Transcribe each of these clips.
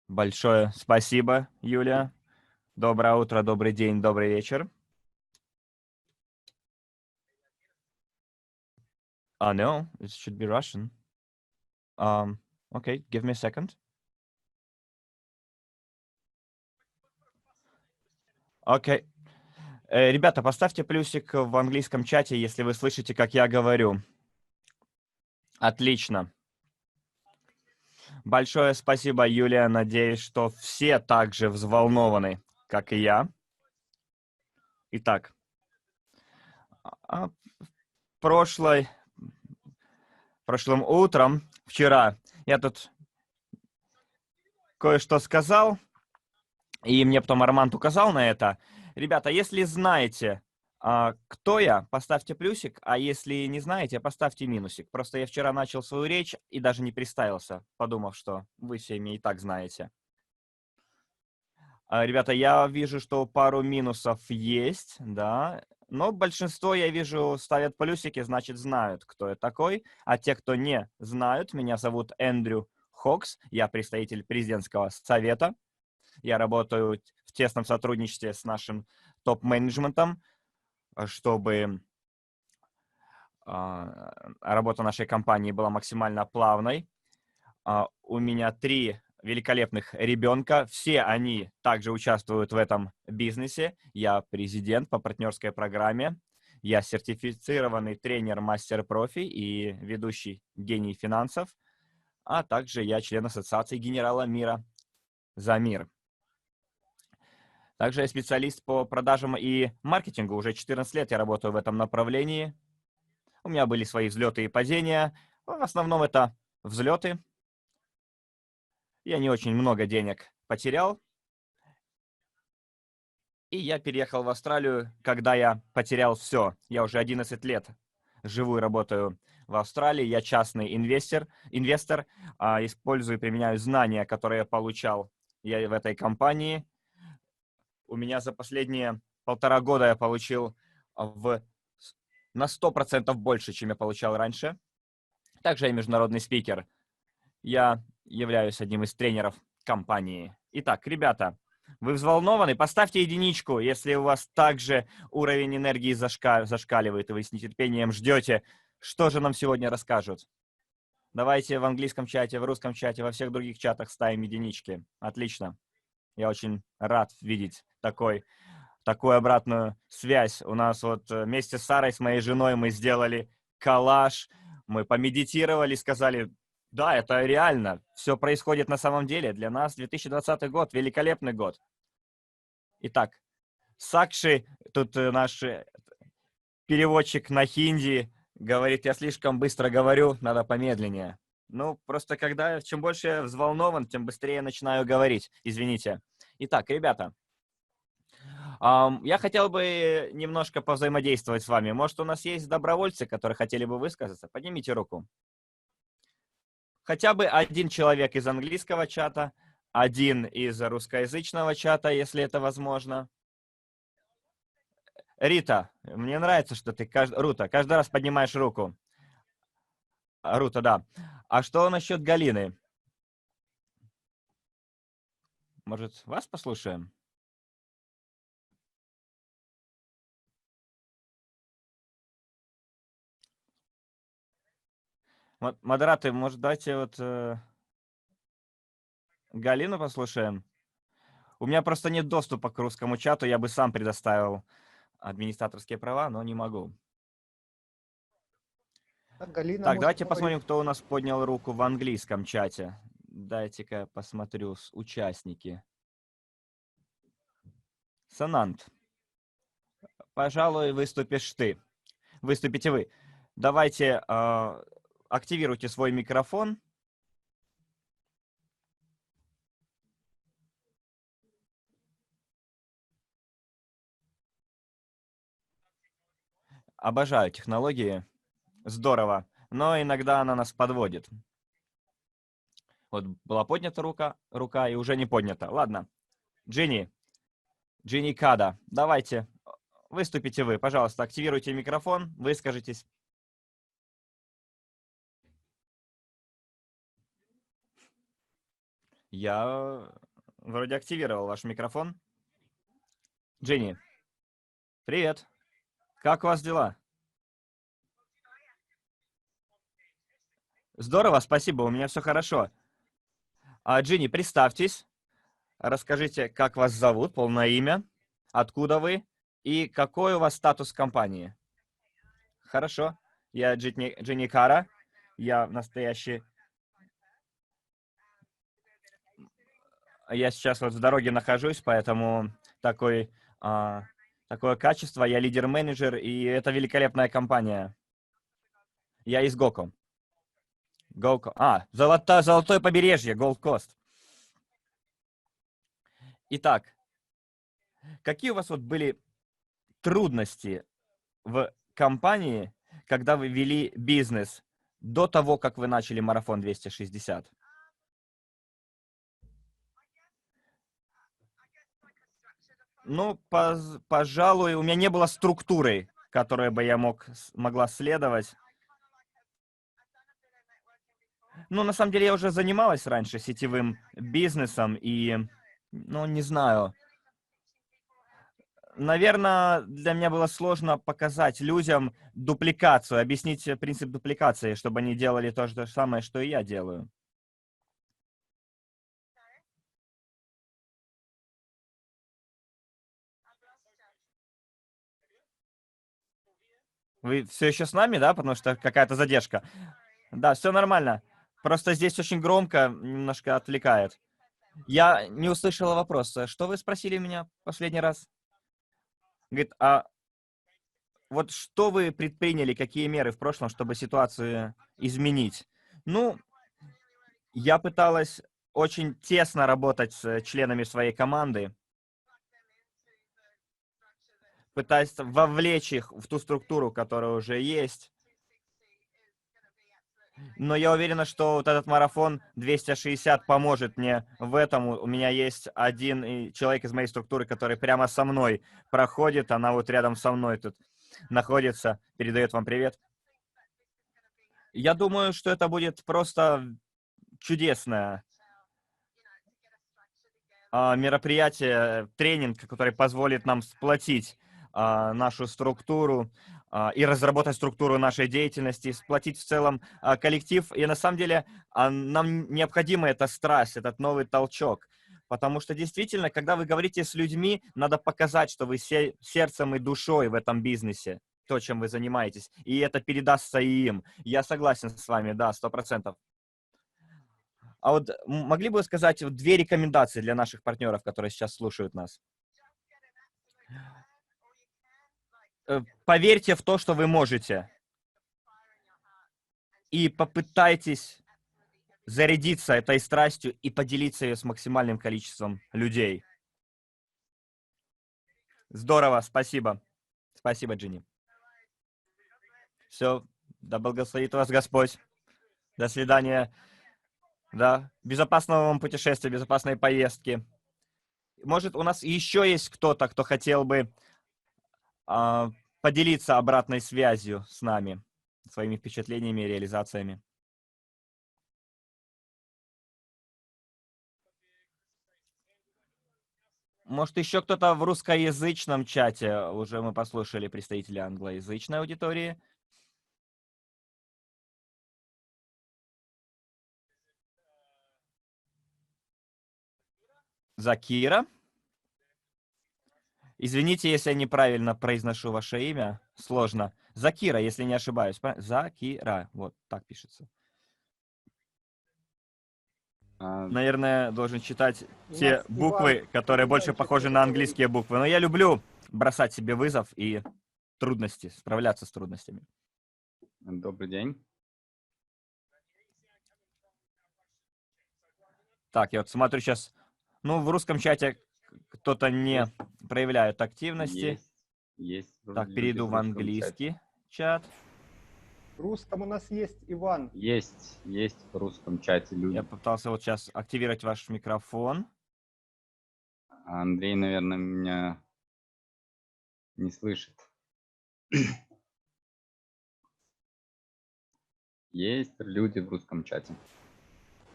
Большое спасибо, Юлия. Доброе утро, добрый день, добрый вечер. No, it should be Russian. Okay, give me a second. Окей. Ребята, поставьте плюсик в английском чате, если вы слышите, как я говорю. Отлично. Большое спасибо, Юлия. Надеюсь, что все так же взволнованы, как и я. Итак, прошлым утром, вчера, я тут кое-что сказал, и мне потом Арманд указал на это. Ребята, если знаете, кто я, поставьте плюсик, а если не знаете, поставьте минусик. Просто я вчера начал свою речь и даже не представился, подумав, что вы все меня и так знаете. Ребята, я вижу, что пару минусов есть, да, но большинство, я вижу, ставят плюсики, значит, знают, кто я такой. А те, кто не знают, меня зовут Эндрю Хокс, я представитель президентского совета. Я работаю в тесном сотрудничестве с нашим топ-менеджментом, чтобы работа нашей компании была максимально плавной. У меня 3 великолепных ребенка. Все они также участвуют в этом бизнесе. Я президент по партнерской программе. Я сертифицированный тренер мастер-профи и ведущий гений финансов. А также я член ассоциации генерала мира за мир. Также я специалист по продажам и маркетингу. Уже 14 лет я работаю в этом направлении. У меня были свои взлеты и падения. В основном это взлеты. Я не очень много денег потерял. И я переехал в Австралию, когда я потерял все. Я уже 11 лет живу и работаю в Австралии. Я частный инвестор, использую и применяю знания, которые я получал я в этой компании. У меня за последние 1,5 года я получил на 100% больше, чем я получал раньше. Также я международный спикер. Я являюсь одним из тренеров компании. Итак, ребята, вы взволнованы? Поставьте единичку, если у вас также уровень энергии зашкаливает, и вы с нетерпением ждете, что же нам сегодня расскажут. Давайте в английском чате, в русском чате, во всех других чатах ставим единички. Отлично. Я очень рад видеть такую обратную связь. У нас вот вместе с Сарой, с моей женой, мы сделали коллаж, мы помедитировали, сказали, да, это реально, все происходит на самом деле. Для нас 2020 год, великолепный год. Итак, Сакши, тут наш переводчик на хинди, говорит, я слишком быстро говорю, надо помедленнее. Ну, просто чем больше я взволнован, тем быстрее я начинаю говорить. Извините. Итак, ребята, я хотел бы немножко повзаимодействовать с вами. Может, у нас есть добровольцы, которые хотели бы высказаться? Поднимите руку. Хотя бы один человек из английского чата, один из русскоязычного чата, если это возможно. Рита, мне нравится, что ты Рута, каждый раз поднимаешь руку. Рута, да. А что насчет Галины? Может, вас послушаем? Модераторы, может, давайте вот Галину послушаем? У меня просто нет доступа к русскому чату, я бы сам предоставил администраторские права, но не могу. Галина Так, может давайте говорить. посмотрим, кто у нас поднял руку в английском чате. Дайте-ка посмотрю участники. Санант, пожалуй, выступишь ты. Выступите вы. Давайте активируйте свой микрофон. Обожаю технологии. Здорово. Но иногда она нас подводит. Вот была поднята рука и уже не поднята. Ладно. Джинни Када, давайте, выступите вы. Пожалуйста, активируйте микрофон, выскажитесь. Я вроде активировал ваш микрофон. Джинни, привет. Как у вас дела? Здорово, спасибо, у меня все хорошо. Джинни, представьтесь, расскажите, как вас зовут, полное имя, откуда вы и какой у вас статус в компании. Хорошо, я Джинни Кара, я настоящий... Я сейчас вот в дороге нахожусь, поэтому такой, а, такое качество, я лидер-менеджер, и это великолепная компания. Я из Гоко. Золотое побережье, Gold Coast. Итак, какие у вас вот были трудности в компании, когда вы вели бизнес до того, как вы начали марафон 260? Ну, пожалуй, у меня не было структуры, которой бы я могла следовать. Ну, на самом деле, я уже занималась раньше сетевым бизнесом и, ну, не знаю, наверное, для меня было сложно показать людям дупликацию, объяснить принцип дупликации, чтобы они делали то же самое, что и я делаю. Вы все еще с нами, да? Потому что какая-то задержка. Да, все нормально. Просто здесь очень громко, немножко отвлекает. Я не услышала вопроса. Что вы спросили меня последний раз? Говорит, а вот что вы предприняли, какие меры в прошлом, чтобы ситуацию изменить? Ну, я пыталась очень тесно работать с членами своей команды, пытаясь вовлечь их в ту структуру, которая уже есть. Но я уверена, что вот этот марафон 260 поможет мне в этом. У меня есть один человек из моей структуры, который прямо со мной проходит. Она вот рядом со мной тут находится, передает вам привет. Я думаю, что это будет просто чудесное мероприятие, тренинг, который позволит нам сплотить нашу структуру и разработать структуру нашей деятельности, сплотить в целом коллектив. И на самом деле нам необходима эта страсть, этот новый толчок. Потому что действительно, когда вы говорите с людьми, надо показать, что вы сердцем и душой в этом бизнесе, то, чем вы занимаетесь. И это передастся и им. Я согласен с вами, да, 100%. А вот могли бы вы сказать вот две рекомендации для наших партнеров, которые сейчас слушают нас? Поверьте в то, что вы можете, и попытайтесь зарядиться этой страстью и поделиться ее с максимальным количеством людей. Здорово, спасибо. Спасибо, Джинни. Все, да благословит вас Господь. До свидания. Да, безопасного вам путешествия, безопасной поездки. Может, у нас еще есть кто-то, кто хотел бы а, поделиться обратной связью с нами, своими впечатлениями и реализациями. Может, еще кто-то в русскоязычном чате? Уже мы послушали представителей англоязычной аудитории. Закира. Извините, если я неправильно произношу ваше имя. Сложно. Закира, если не ошибаюсь. Закира. Вот так пишется. Наверное, должен читать У те нас Иван буквы, которые больше Иванчик похожи тоже на говорит. английские буквы. Но я люблю бросать себе вызов и трудности, справляться с трудностями. Добрый день. Так, я вот смотрю сейчас, ну, в русском чате кто-то не Есть. проявляет активности. Есть Так, люди перейду в в русском английский чат. В русском у нас есть Иван. чате. Есть в русском чате люди. Я попытался вот сейчас активировать ваш микрофон. А Андрей, наверное, меня не слышит. Есть люди в русском чате.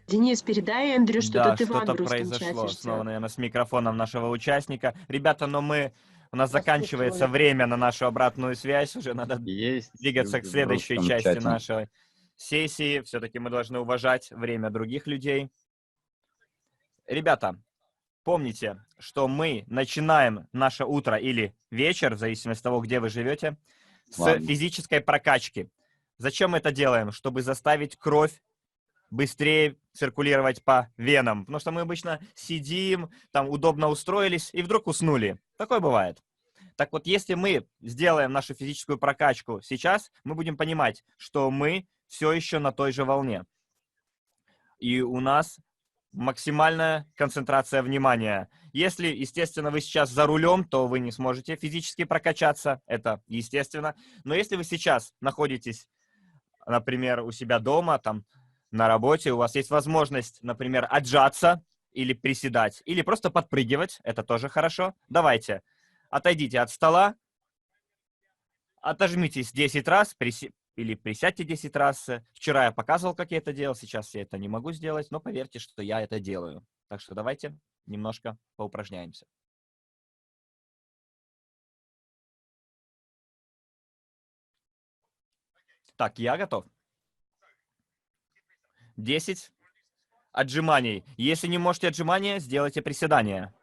Денис, передай Эндрю, что Да, тут Иван что-то в русском произошло. чате Снова, ждет. наверное, с микрофоном нашего участника. Ребята, но у нас Нас тут заканчивается человек время на нашу обратную связь. Уже надо Есть двигаться к люди в следующей русском части чате. нашей сессии. Все-таки мы должны уважать время других людей. Ребята, помните, что мы начинаем наше утро или вечер, в зависимости от того, где вы живете, с Ладно. физической прокачки. Зачем мы это делаем? Чтобы заставить кровь быстрее циркулировать по венам. Потому что мы обычно сидим, там удобно устроились и вдруг уснули. Такое бывает. Так вот, если мы сделаем нашу физическую прокачку сейчас, мы будем понимать, что мы все еще на той же волне. И у нас максимальная концентрация внимания. Если, естественно, вы сейчас за рулем, то вы не сможете физически прокачаться, это естественно. Но если вы сейчас находитесь, например, у себя дома, там, на работе, у вас есть возможность, например, отжаться или приседать, или просто подпрыгивать, это тоже хорошо. Давайте, отойдите от стола, отожмитесь 10 раз, или присядьте 10 раз. Вчера я показывал, как я это делал, сейчас я это не могу сделать, но поверьте, что я это делаю. Так что давайте немножко поупражняемся. Так, я готов. 10 отжиманий. Если не можете отжимания, сделайте приседания.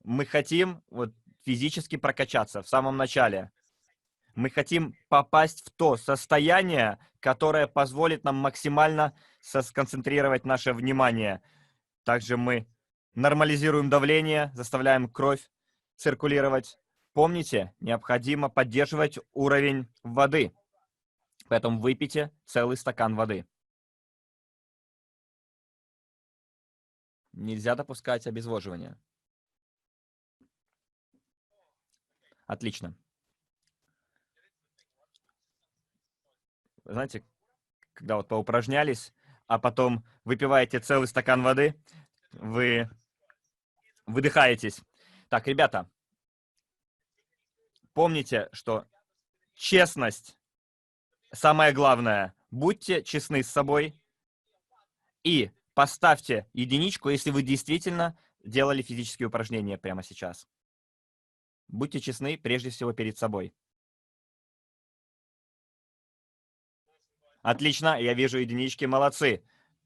Мы хотим вот физически прокачаться в самом начале. Мы хотим попасть в то состояние, которое позволит нам максимально сконцентрировать наше внимание. Также мы нормализируем давление, заставляем кровь циркулировать. Помните, необходимо поддерживать уровень воды. Поэтому выпейте целый стакан воды. Нельзя допускать обезвоживания. Отлично. Знаете, когда вот поупражнялись, а потом выпиваете целый стакан воды, вы выдыхаетесь. Так, ребята, помните, что честность самое главное. Будьте честны с собой и поставьте единичку, если вы действительно делали физические упражнения прямо сейчас. Будьте честны прежде всего перед собой. Отлично, я вижу единички, молодцы.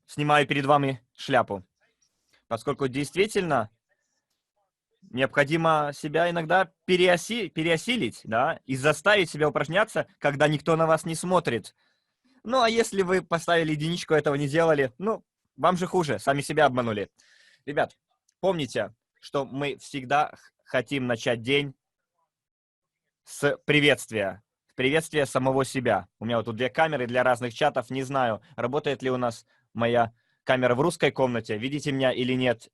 Снимаю перед вами шляпу. Поскольку действительно необходимо себя иногда переосилить, да, и заставить себя упражняться, когда никто на вас не смотрит. Ну, а если вы поставили единичку, этого не делали, ну, вам же хуже, сами себя обманули. Ребят, помните, что мы всегда хотим начать день с приветствия. Приветствие самого себя. У меня вот тут 2 камеры для разных чатов. Не знаю, работает ли у нас моя камера в русской комнате. Видите меня или нет?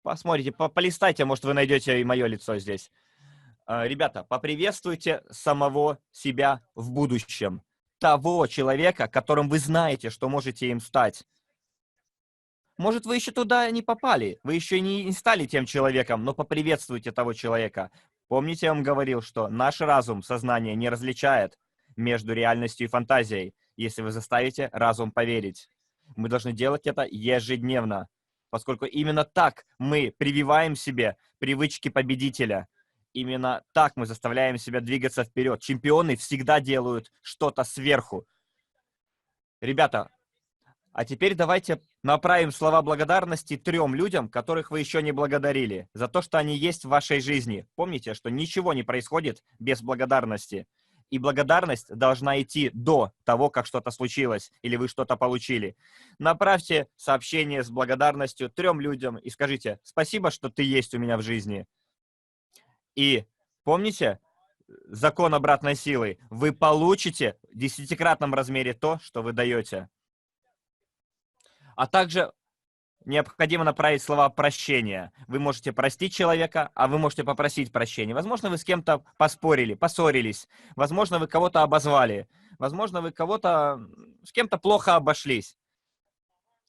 Посмотрите, полистайте, может, вы найдете и мое лицо здесь. Ребята, поприветствуйте самого себя в будущем. Того человека, которым вы знаете, что можете им стать. Может, вы еще туда не попали, вы еще не стали тем человеком, но поприветствуйте того человека. Помните, я вам говорил, что наш разум, сознание не различает между реальностью и фантазией, если вы заставите разум поверить. Мы должны делать это ежедневно, поскольку именно так мы прививаем себе привычки победителя. Именно так мы заставляем себя двигаться вперед. Чемпионы всегда делают что-то сверху. Ребята, а теперь давайте направим слова благодарности 3 людям, которых вы еще не благодарили, за то, что они есть в вашей жизни. Помните, что ничего не происходит без благодарности. И благодарность должна идти до того, как что-то случилось или вы что-то получили. Направьте сообщение с благодарностью 3 людям и скажите: «Спасибо, что ты есть у меня в жизни». И помните закон обратной силы. Вы получите в 10-кратном размере то, что вы даете. А также необходимо направить слова прощения. Вы можете простить человека, а вы можете попросить прощения. Возможно, вы с кем-то поспорили, поссорились. Возможно, вы кого-то обозвали. Возможно, вы с кем-то плохо обошлись.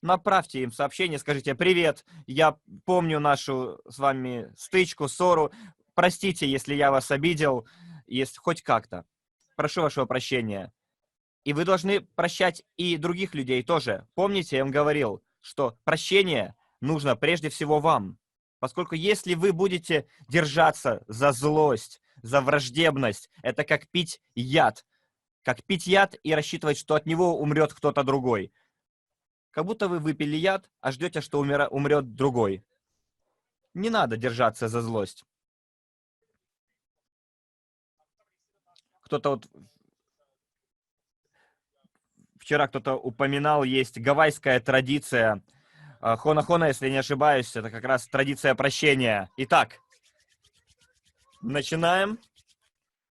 Направьте им сообщение, скажите: «Привет, я помню нашу с вами стычку, ссору. Простите, если я вас обидел, если хоть как-то. Прошу вашего прощения». И вы должны прощать и других людей тоже. Помните, я вам говорил, что прощение нужно прежде всего вам. Поскольку если вы будете держаться за злость, за враждебность, это как пить яд. Как пить яд и рассчитывать, что от него умрет кто-то другой. Как будто вы выпили яд, а ждете, что умрет другой. Не надо держаться за злость. Кто-то вот вчера кто-то упоминал, есть гавайская традиция. Хона-хона, если не ошибаюсь, это как раз традиция прощения. Итак, начинаем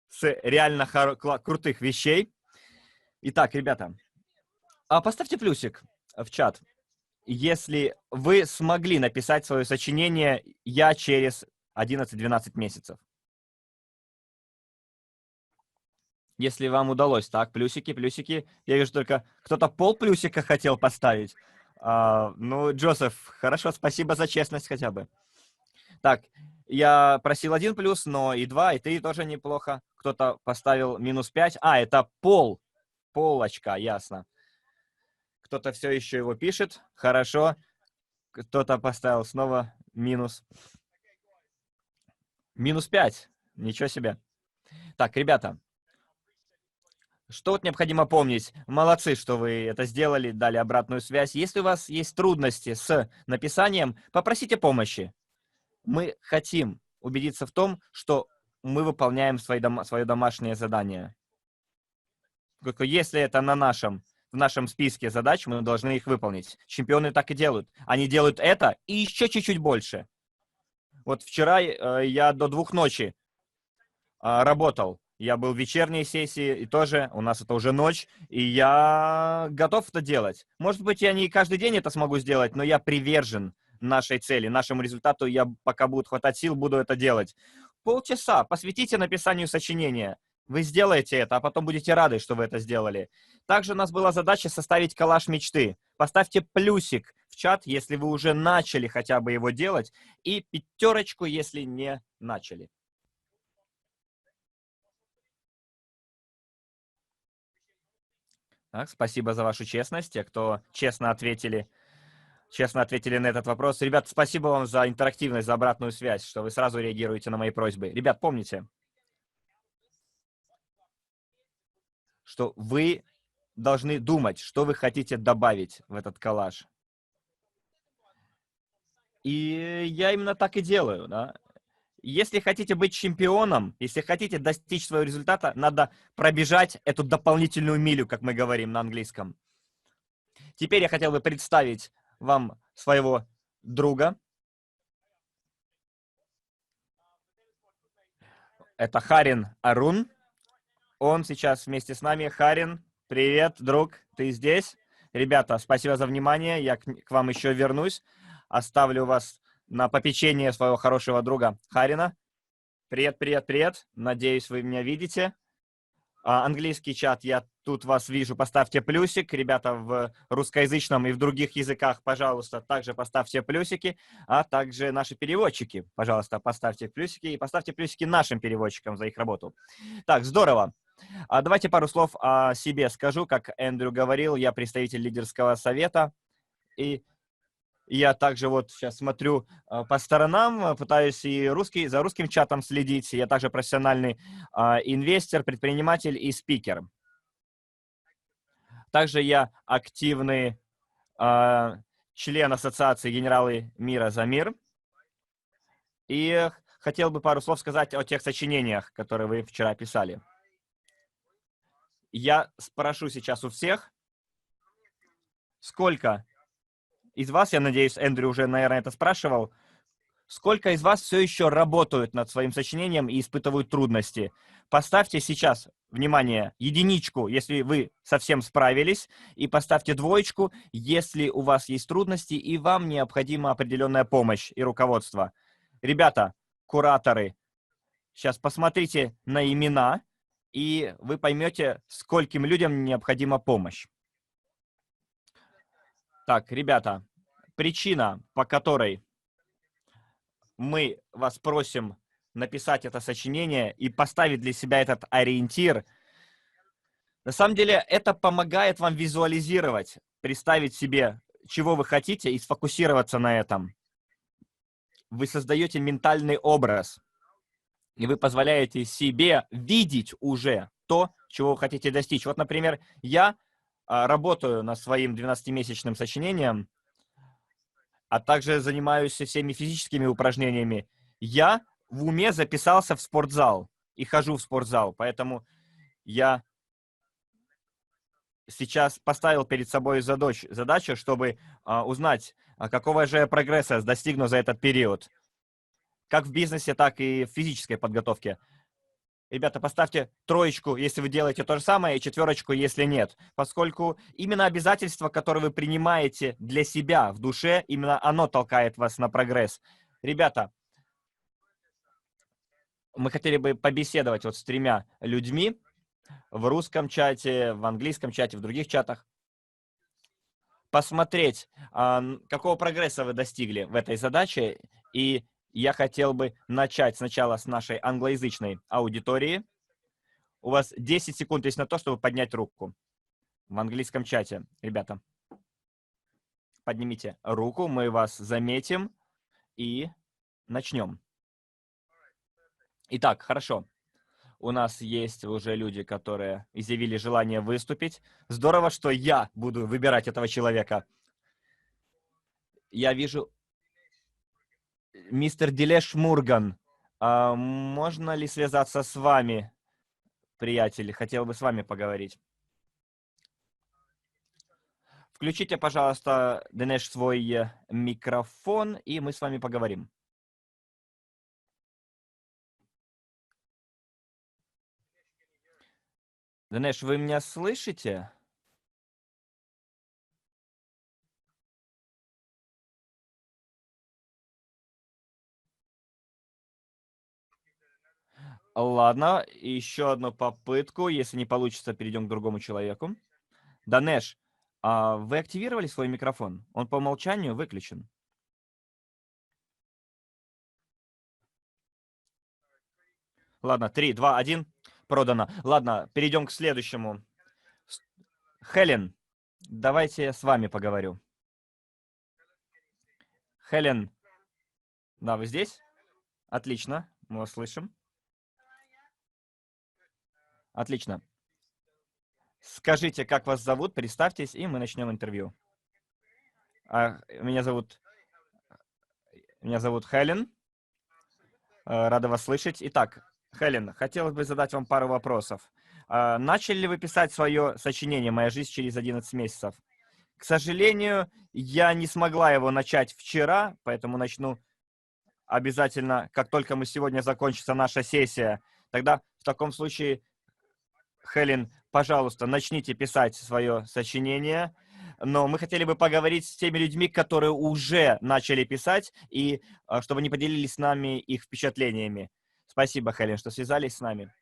с реально крутых вещей. Итак, ребята, поставьте плюсик в чат, если вы смогли написать свое сочинение «Я через 11-12 месяцев». Если вам удалось. Так, плюсики, плюсики. Я вижу только, кто-то полплюсика хотел поставить. Ну, Джозеф, хорошо, спасибо за честность хотя бы. Так, я просил 1 плюс, но и 2, и 3 тоже неплохо. Кто-то поставил -5. Это пол. Полочка, ясно. Кто-то все еще его пишет. Хорошо. Кто-то поставил снова минус. -5. Ничего себе. Так, ребята. Что вот необходимо помнить? Молодцы, что вы это сделали, дали обратную связь. Если у вас есть трудности с написанием, попросите помощи. Мы хотим убедиться в том, что мы выполняем свое домашнее задание. Только если это в нашем списке задач, мы должны их выполнить. Чемпионы так и делают. Они делают это и еще чуть-чуть больше. Вот вчера я до 2 ночи работал. Я был в вечерней сессии, и тоже у нас это уже ночь, и я готов это делать. Может быть, я не каждый день это смогу сделать, но я привержен нашей цели, нашему результату. Я, пока будет хватать сил, буду это делать. Полчаса посвятите написанию сочинения. Вы сделаете это, а потом будете рады, что вы это сделали. Также у нас была задача составить коллаж мечты. Поставьте плюсик в чат, если вы уже начали хотя бы его делать, и 5, если не начали. Так, спасибо за вашу честность, те, кто честно ответили на этот вопрос. Ребят, спасибо вам за интерактивность, за обратную связь, что вы сразу реагируете на мои просьбы. Ребят, помните, что вы должны думать, что вы хотите добавить в этот коллаж. И я именно так и делаю, да. Если хотите быть чемпионом, если хотите достичь своего результата, надо пробежать эту дополнительную милю, как мы говорим на английском. Теперь я хотел бы представить вам своего друга. Это Харин Арун. Он сейчас вместе с нами. Харин, привет, друг, ты здесь? Ребята, спасибо за внимание. Я к вам еще вернусь. Оставлю вас на попечение своего хорошего друга Харина. Привет, привет, привет. Надеюсь, вы меня видите. Английский чат, я тут вас вижу. Поставьте плюсик. Ребята в русскоязычном и в других языках, пожалуйста, также поставьте плюсики. А также наши переводчики, пожалуйста, поставьте плюсики. И поставьте плюсики нашим переводчикам за их работу. Так, здорово. Давайте пару слов о себе скажу. Как Эндрю говорил, я представитель лидерского совета. И я также вот сейчас смотрю по сторонам, пытаюсь и за русским чатом следить. Я также профессиональный инвестор, предприниматель и спикер. Также я активный член ассоциации «Генералы мира за мир». И хотел бы пару слов сказать о тех сочинениях, которые вы вчера писали. Я спрошу сейчас у всех, сколько из вас, я надеюсь, Эндрю уже, наверное, это спрашивал, сколько из вас все еще работают над своим сочинением и испытывают трудности? Поставьте сейчас, внимание, 1, если вы совсем справились, и поставьте 2, если у вас есть трудности и вам необходима определенная помощь и руководство. Ребята, кураторы, сейчас посмотрите на имена, и вы поймете, скольким людям необходима помощь. Так, ребята, причина, по которой мы вас просим написать это сочинение и поставить для себя этот ориентир, На самом деле это помогает вам визуализировать, представить себе, чего вы хотите, и сфокусироваться на этом. Вы создаете ментальный образ, и вы позволяете себе видеть уже то, чего вы хотите достичь. Вот, например, я работаю над своим 12-месячным сочинением, а также занимаюсь всеми физическими упражнениями. Я в уме записался в спортзал и хожу в спортзал, поэтому я сейчас поставил перед собой задачу, чтобы узнать, какого же я прогресса достигну за этот период, как в бизнесе, так и в физической подготовке. Ребята, поставьте троечку, если вы делаете то же самое, и четверочку, если нет. Поскольку именно обязательства, которые вы принимаете для себя в душе, именно оно толкает вас на прогресс. Ребята, мы хотели бы побеседовать вот с 3 людьми в русском чате, в английском чате, в других чатах. Посмотреть, какого прогресса вы достигли в этой задаче. И я хотел бы начать сначала с нашей англоязычной аудитории. У вас 10 секунд есть на то, чтобы поднять руку в английском чате. Ребята, поднимите руку, мы вас заметим и начнем. Итак, хорошо. У нас есть уже люди, которые изъявили желание выступить. Здорово, что я буду выбирать этого человека. Я вижу мистер Дилеш Мурган. Можно ли связаться с вами, приятель? Хотел бы с вами поговорить. Включите, пожалуйста, Динеш, свой микрофон, и мы с вами поговорим. Динеш, вы меня слышите? Ладно, еще одну попытку. Если не получится, перейдем к другому человеку. Данеш, вы активировали свой микрофон? Он по умолчанию выключен. Ладно, 3, 2, 1. Продано. Ладно, перейдем к следующему. Хелен, давайте я с вами поговорю. Хелен, да, вы здесь? Отлично, мы вас слышим. Отлично. Скажите, как вас зовут, представьтесь, и мы начнем интервью. Меня зовут Хелен. Рада вас слышать. Итак, Хелен, хотелось бы задать вам пару вопросов. Начали ли вы писать свое сочинение «Моя жизнь через 11 месяцев»? К сожалению, я не смогла его начать вчера, поэтому начну обязательно, как только мы сегодня закончится наша сессия. Тогда в таком случае, Хелен, пожалуйста, начните писать свое сочинение. Но мы хотели бы поговорить с теми людьми, которые уже начали писать, и чтобы они поделились с нами их впечатлениями. Спасибо, Хелен, что связались с нами.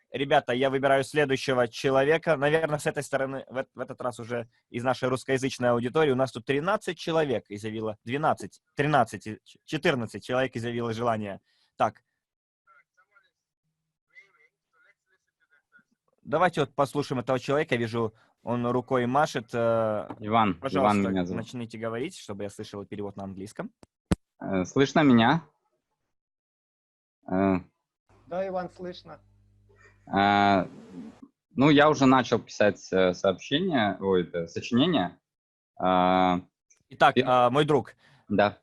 Ребята, я выбираю следующего человека. Наверное, с этой стороны, в этот раз уже из нашей русскоязычной аудитории, у нас тут 13 человек изъявило, 12, 13, 14 человек изъявило желание. Так. Давайте вот послушаем этого человека. Я вижу, он рукой машет. Иван, Пожалуйста, Иван меня зовут. начните говорить, чтобы я слышал перевод на английском. Слышно меня? Да, Иван, слышно. Ну, я уже начал писать сочинение. Итак, мой друг, Да.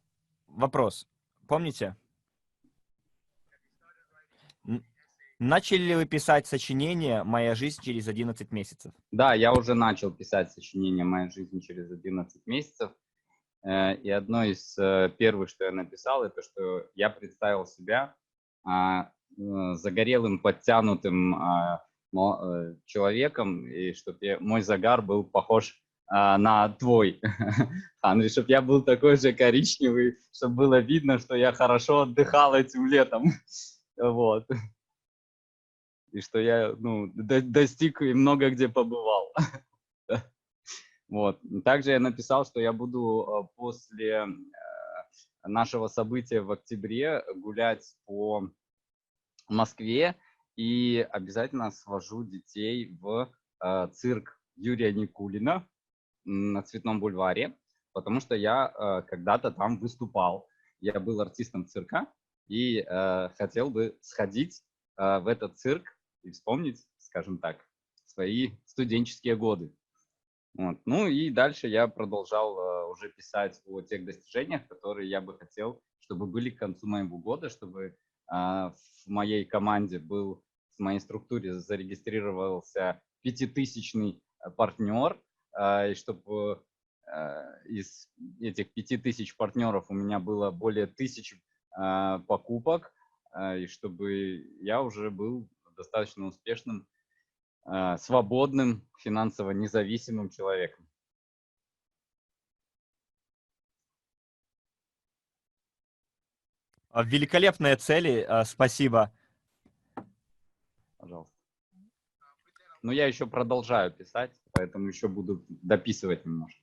вопрос. Помните? Начали ли вы писать сочинение «Моя жизнь через 11 месяцев»? Да, я уже начал писать сочинение «Моя жизнь через 11 месяцев». И одно из первых, что я написал, это что я представил себя загорелым, подтянутым человеком, и чтобы мой загар был похож на твой, Андрей, чтобы я был такой же коричневый, чтобы было видно, что я хорошо отдыхал этим летом. Вот. И что я достиг и много где побывал. Вот. Также я написал, что я буду после нашего события в октябре гулять по Москве и обязательно свожу детей в цирк Юрия Никулина на Цветном бульваре, потому что я когда-то там выступал. Я был артистом цирка и хотел бы сходить в этот цирк и вспомнить, скажем так, свои студенческие годы. Вот. Ну и дальше я продолжал уже писать о тех достижениях, которые я бы хотел, чтобы были к концу моего года, чтобы в моей команде был, в моей структуре зарегистрировался 5000-ный партнер, и чтобы из этих 5000 партнеров у меня было более 1000 покупок, и чтобы я уже был достаточно успешным, свободным, финансово независимым человеком. Великолепные цели, спасибо. Пожалуйста. Но я еще продолжаю писать, поэтому еще буду дописывать немножко.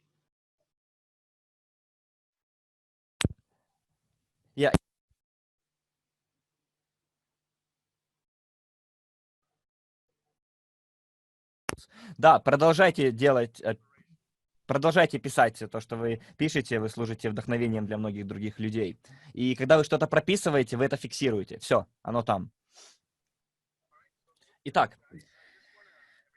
Да, продолжайте делать, продолжайте писать то, что вы пишете, вы служите вдохновением для многих других людей. И когда вы что-то прописываете, вы это фиксируете. Все, оно там. Итак,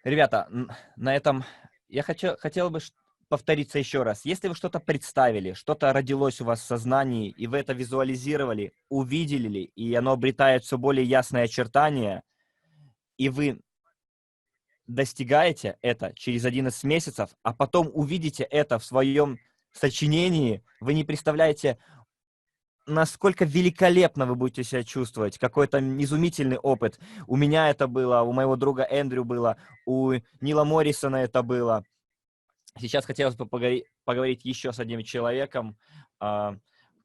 ребята, на этом я хотел бы повториться еще раз. Если вы что-то представили, что-то родилось у вас в сознании, и вы это визуализировали, увидели, и оно обретает все более ясные очертания, и вы достигаете это через 11 месяцев, а потом увидите это в своем сочинении, вы не представляете, насколько великолепно вы будете себя чувствовать, какой-то изумительный опыт. У меня это было, у моего друга Эндрю было, у Нила Моррисона это было. Сейчас хотелось бы поговорить еще с одним человеком,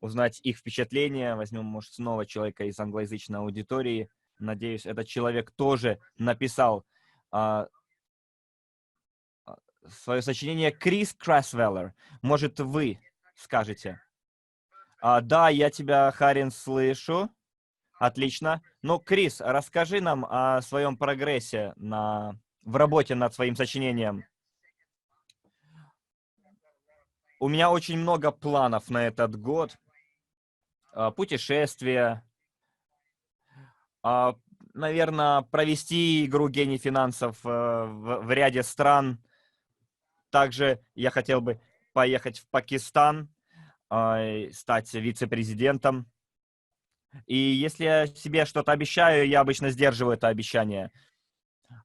узнать их впечатления. Возьмем, может, снова человека из англоязычной аудитории. Надеюсь, этот человек тоже написал свое сочинение. Крис Красвеллер. Может, вы скажете? Да, я тебя, Харин, слышу. Отлично. Ну, Крис, расскажи нам о своем прогрессе в работе над своим сочинением. У меня очень много планов на этот год. Путешествия. Наверное, провести игру «Гений финансов» в ряде стран. Также я хотел бы поехать в Пакистан, стать вице-президентом. И если я себе что-то обещаю, я обычно сдерживаю это обещание.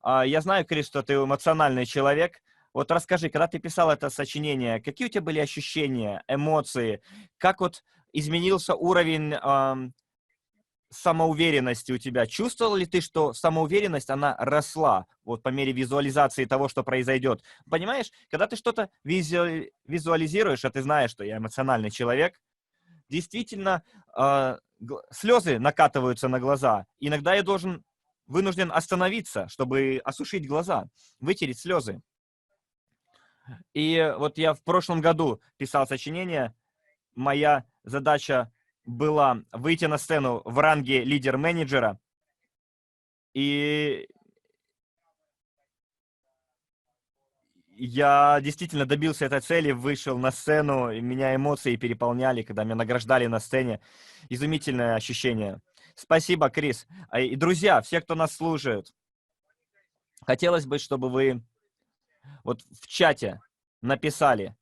Я знаю, Крис, что ты эмоциональный человек. Вот расскажи, когда ты писал это сочинение, какие у тебя были ощущения, эмоции? Как вот изменился уровень самоуверенности у тебя? Чувствовал ли ты, что самоуверенность, она росла вот по мере визуализации того, что произойдет? Понимаешь, когда ты что-то визуализируешь, а ты знаешь, что я эмоциональный человек, действительно слезы накатываются на глаза. Иногда я вынужден остановиться, чтобы осушить глаза, вытереть слезы. И вот я в прошлом году писал сочинение. Моя задача была выйти на сцену в ранге лидер-менеджера. И я действительно добился этой цели, вышел на сцену, и меня эмоции переполняли, когда меня награждали на сцене. Изумительное ощущение. Спасибо, Крис. И, друзья, все, кто нас слушает, хотелось бы, чтобы вы вот в чате написали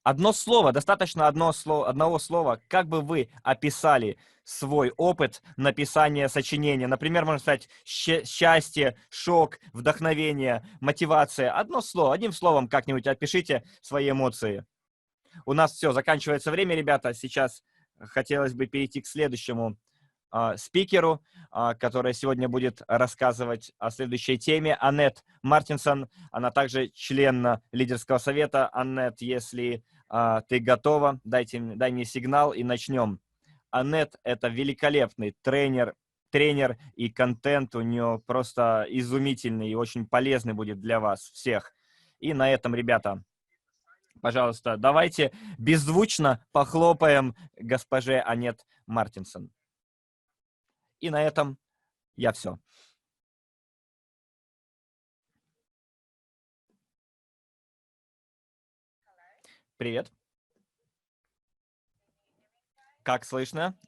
одно слово, достаточно одного слова, как бы вы описали свой опыт написания сочинения. Например, можно сказать счастье, шок, вдохновение, мотивация. Одно слово, одним словом как-нибудь опишите свои эмоции. У нас все, заканчивается время, ребята. Сейчас хотелось бы перейти к следующему спикеру, которая сегодня будет рассказывать о следующей теме. Аннет Мартинсон, она также член лидерского совета. Аннет, если ты готова, дай мне сигнал и начнем. Аннет – это великолепный тренер и контент у нее просто изумительный и очень полезный будет для вас всех. И на этом, ребята, пожалуйста, давайте беззвучно похлопаем госпоже Аннет Мартинсон. И на этом я все. Привет. Как слышно,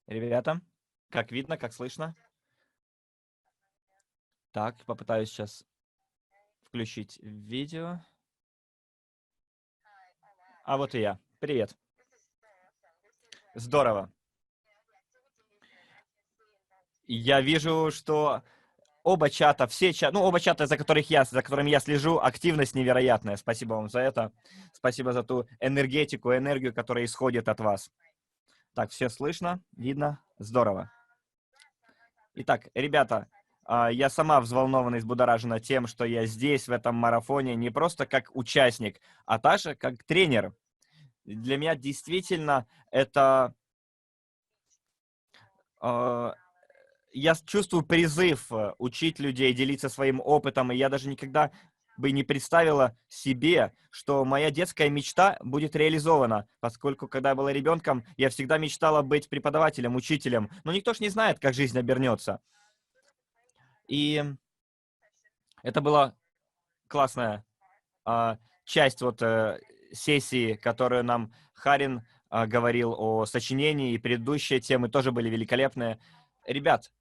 ребята? Как видно, как слышно? Так, попытаюсь сейчас включить видео. А вот и я. Привет. Здорово. Я вижу, что оба чата, оба чата, за которыми я слежу, активность невероятная. Спасибо вам за это. Спасибо за ту энергетику, энергию, которая исходит от вас. Так, все слышно, видно? Здорово. Итак, ребята, я сама взволнована и взбудоражена тем, что я здесь, в этом марафоне, не просто как участник, а также как тренер. Для меня действительно это... Я чувствую призыв учить людей, делиться своим опытом, и я даже никогда бы не представила себе, что моя детская мечта будет реализована, поскольку, когда я была ребенком, я всегда мечтала быть преподавателем, учителем, но никто ж не знает, как жизнь обернется. И это была классная часть сессии, которую нам Харин говорил о сочинении, и предыдущие темы тоже были великолепные. Ребят,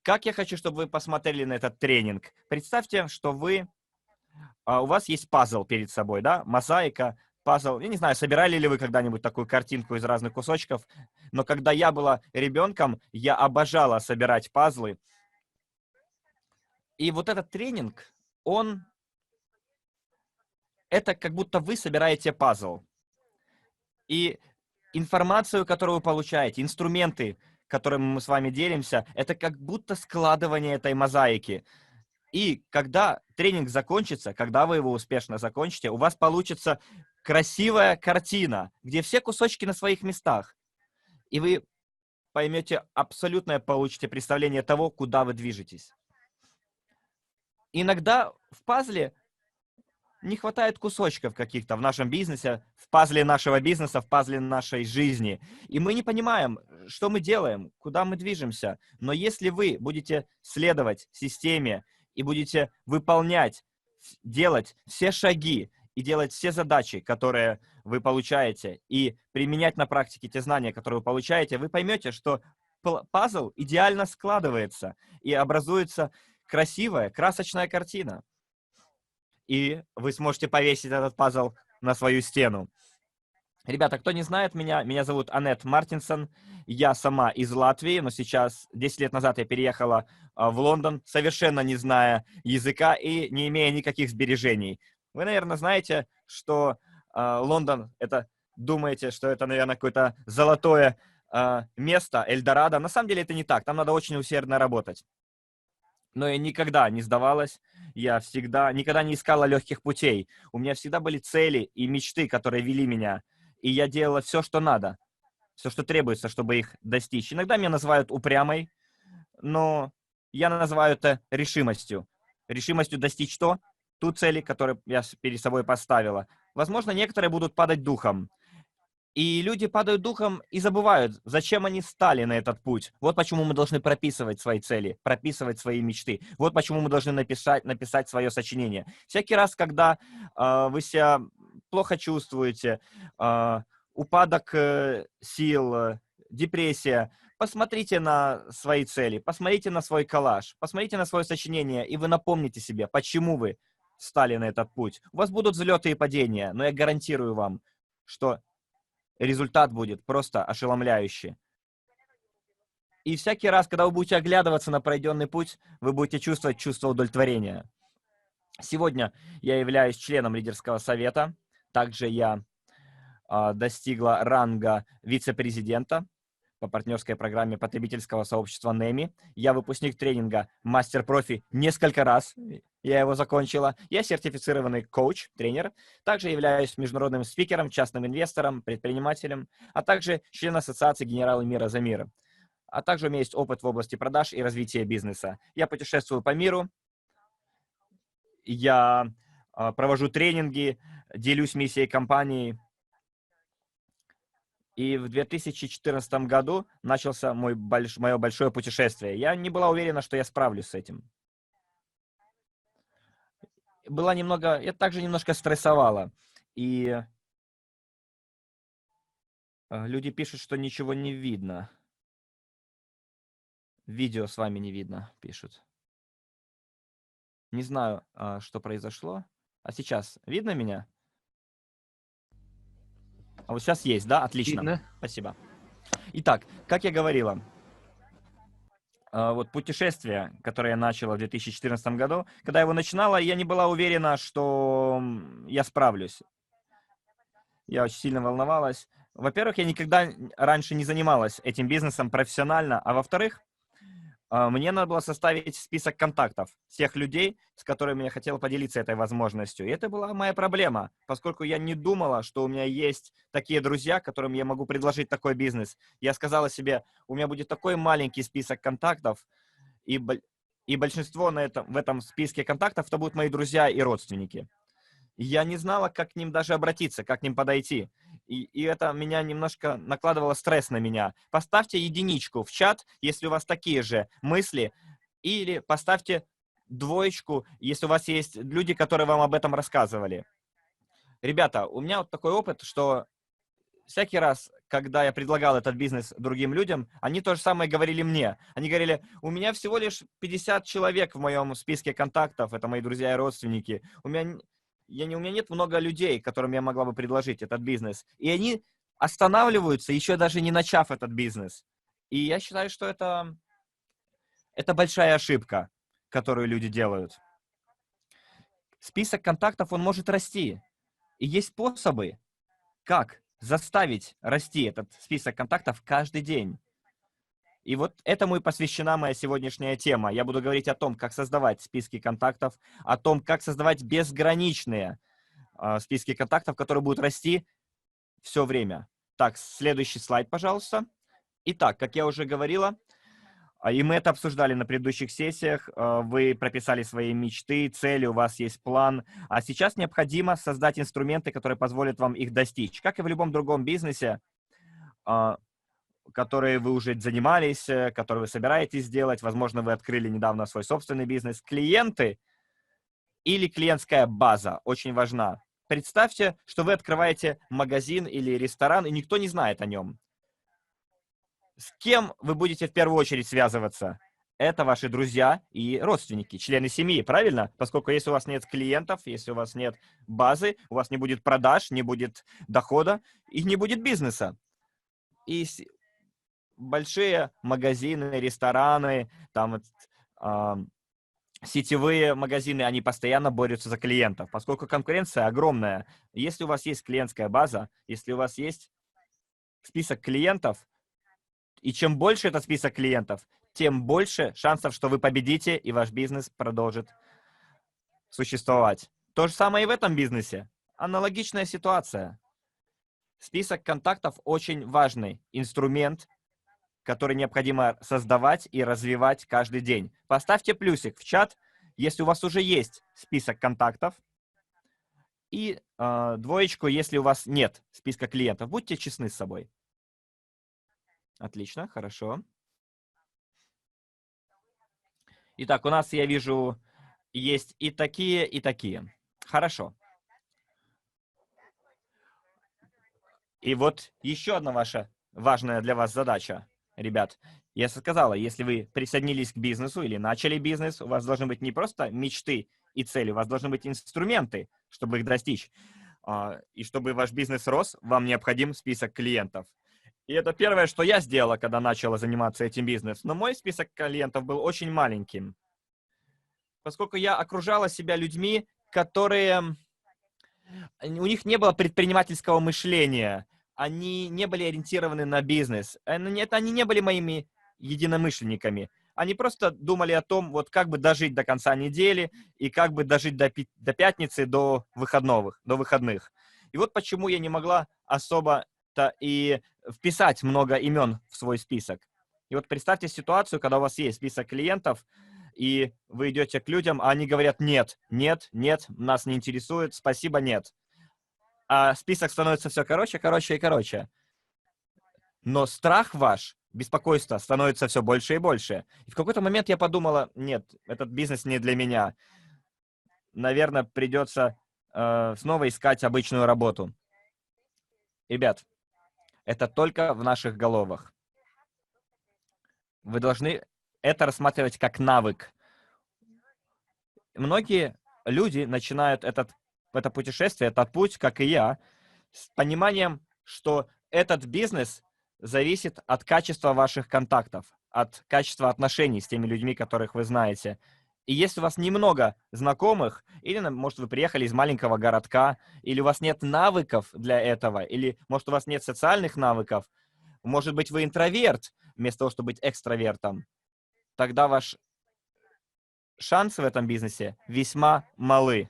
как я хочу, чтобы вы посмотрели на этот тренинг. Представьте, что у вас есть пазл перед собой, да, мозаика, пазл. Я не знаю, собирали ли вы когда-нибудь такую картинку из разных кусочков, но когда я была ребенком, я обожала собирать пазлы. И вот этот тренинг, это как будто вы собираете пазл. И информацию, которую вы получаете, инструменты, которыми мы с вами делимся, это как будто складывание этой мозаики. И когда тренинг закончится, когда вы его успешно закончите, у вас получится красивая картина, где все кусочки на своих местах. И вы поймете абсолютное, получите представление того, куда вы движетесь. Иногда в пазле не хватает кусочков каких-то в нашем бизнесе, в пазле нашего бизнеса, в пазле нашей жизни. И мы не понимаем, что мы делаем, куда мы движемся. Но если вы будете следовать системе и будете выполнять, делать все шаги и делать все задачи, которые вы получаете, и применять на практике те знания, которые вы получаете, вы поймете, что пазл идеально складывается и образуется красивая, красочная картина. И вы сможете повесить этот пазл на свою стену. Ребята, кто не знает меня зовут Аннет Мартинсон. Я сама из Латвии, но сейчас, 10 лет назад, я переехала в Лондон, совершенно не зная языка и не имея никаких сбережений. Вы, наверное, знаете, что Лондон, думаете, что это, наверное, какое-то золотое место, Эльдорадо. На самом деле это не так, там надо очень усердно работать. Но я никогда не сдавалась, я никогда не искала легких путей. У меня всегда были цели и мечты, которые вели меня. И я делала все, что надо, все, что требуется, чтобы их достичь. Иногда меня называют упрямой, но я называю это решимостью. Решимостью достичь ту цель, которую я перед собой поставила. Возможно, некоторые будут падать духом. И люди падают духом и забывают, зачем они стали на этот путь. Вот почему мы должны прописывать свои цели, прописывать свои мечты. Вот почему мы должны написать свое сочинение. Всякий раз, когда вы себя плохо чувствуете, упадок сил, депрессия, посмотрите на свои цели, посмотрите на свой коллаж, посмотрите на свое сочинение, и вы напомните себе, почему вы стали на этот путь. У вас будут взлеты и падения, но я гарантирую вам, что результат будет просто ошеломляющий. И всякий раз, когда вы будете оглядываться на пройденный путь, вы будете чувствовать чувство удовлетворения. Сегодня я являюсь членом лидерского совета. Также я достигла ранга вице-президента по партнерской программе потребительского сообщества NEMI. Я выпускник тренинга «Мастер-профи» несколько раз. Я его закончила. Я сертифицированный коуч, тренер. Также являюсь международным спикером, частным инвестором, предпринимателем, а также член Ассоциации «Генералы мира за мир». А также у меня есть опыт в области продаж и развития бизнеса. Я путешествую по миру. Я провожу тренинги, делюсь миссией компании. И в 2014 году начался мое большое путешествие. Я не была уверена, что я справлюсь с этим. Я также немножко стрессовала. И Люди пишут, что ничего не видно. Видео с вами не видно, пишут. Не знаю, что произошло. А сейчас видно меня? А вот сейчас есть, да? Отлично. Видно. Спасибо. Итак, как я говорила, вот путешествие, которое я начала в 2014 году, когда я его начинала, я не была уверена, что я справлюсь. Я очень сильно волновалась. Во-первых, я никогда раньше не занималась этим бизнесом профессионально, а во-вторых, мне надо было составить список контактов тех людей, с которыми я хотела поделиться этой возможностью. И это была моя проблема, поскольку я не думала, что у меня есть такие друзья, которым я могу предложить такой бизнес. Я сказала себе, у меня будет такой маленький список контактов, и большинство в этом списке контактов это будут мои друзья и родственники. Я не знала, как к ним даже обратиться, как к ним подойти. И это меня немножко накладывало стресс на меня. Поставьте единичку в чат, если у вас такие же мысли, или поставьте двоечку, если у вас есть люди, которые вам об этом рассказывали. Ребята, у меня вот такой опыт, что всякий раз, когда я предлагал этот бизнес другим людям, они то же самое говорили мне. Они говорили, у меня всего лишь 50 человек в моем списке контактов, это мои друзья и родственники. У меня нет много людей, которым я могла бы предложить этот бизнес. И они останавливаются, еще даже не начав этот бизнес. И я считаю, что это большая ошибка, которую люди делают. Список контактов, он может расти. И есть способы, как заставить расти этот список контактов каждый день. И вот этому и посвящена моя сегодняшняя тема. Я буду говорить о том, как создавать списки контактов, о том, как создавать безграничные списки контактов, которые будут расти все время. Так, следующий слайд, пожалуйста. Итак, как я уже говорила, и мы это обсуждали на предыдущих сессиях, вы прописали свои мечты, цели, у вас есть план, а сейчас необходимо создать инструменты, которые позволят вам их достичь. Как и в любом другом бизнесе, которые вы уже занимались, которые вы собираетесь сделать, возможно, вы открыли недавно свой собственный бизнес. Клиенты или клиентская база очень важна. Представьте, что вы открываете магазин или ресторан, и никто не знает о нем. С кем вы будете в первую очередь связываться? Это ваши друзья и родственники, члены семьи, правильно? Поскольку если у вас нет клиентов, если у вас нет базы, у вас не будет продаж, не будет дохода и не будет бизнеса. И большие магазины, рестораны, там сетевые магазины, они постоянно борются за клиентов, поскольку конкуренция огромная. Если у вас есть клиентская база, если у вас есть список клиентов, и чем больше этот список клиентов, тем больше шансов, что вы победите, и ваш бизнес продолжит существовать. То же самое и в этом бизнесе. Аналогичная ситуация. Список контактов очень важный инструмент, который необходимо создавать и развивать каждый день. Поставьте плюсик в чат, если у вас уже есть список контактов, и двоечку, если у вас нет списка клиентов. Будьте честны с собой. Отлично, хорошо. Итак, у нас, я вижу, есть и такие, и такие. Хорошо. И вот еще одна ваша важная для вас задача, ребят. Я сказала, если вы присоединились к бизнесу или начали бизнес, у вас должны быть не просто мечты и цели, у вас должны быть инструменты, чтобы их достичь. И чтобы ваш бизнес рос, вам необходим список клиентов. И это первое, что я сделала, когда начала заниматься этим бизнесом. Но мой список клиентов был очень маленьким, поскольку я окружала себя людьми, которые... У них не было предпринимательского мышления, они не были ориентированы на бизнес, они не были моими единомышленниками. Они просто думали о том, вот как бы дожить до конца недели и как бы дожить до пятницы, до выходных. И вот почему я не могла особо-то и вписать много имен в свой список. И вот представьте ситуацию, когда у вас есть список клиентов, и вы идете к людям, а они говорят: нет, нет, нет, нас не интересует, спасибо, нет. А список становится все короче, короче и короче. Но страх ваш, беспокойство становится все больше и больше. И в какой-то момент я подумала: нет, этот бизнес не для меня. Наверное, придется снова искать обычную работу. Ребят, Это только в наших головах. Вы должны это рассматривать как навык. Многие люди начинают это путешествие, этот путь, как и я, с пониманием, что этот бизнес зависит от качества ваших контактов, от качества отношений с теми людьми, которых вы знаете. И если у вас немного знакомых, или, может, вы приехали из маленького городка, или у вас нет навыков для этого, или, может, у вас нет социальных навыков, может быть, вы интроверт, вместо того, чтобы быть экстравертом, тогда ваши шансы в этом бизнесе весьма малы.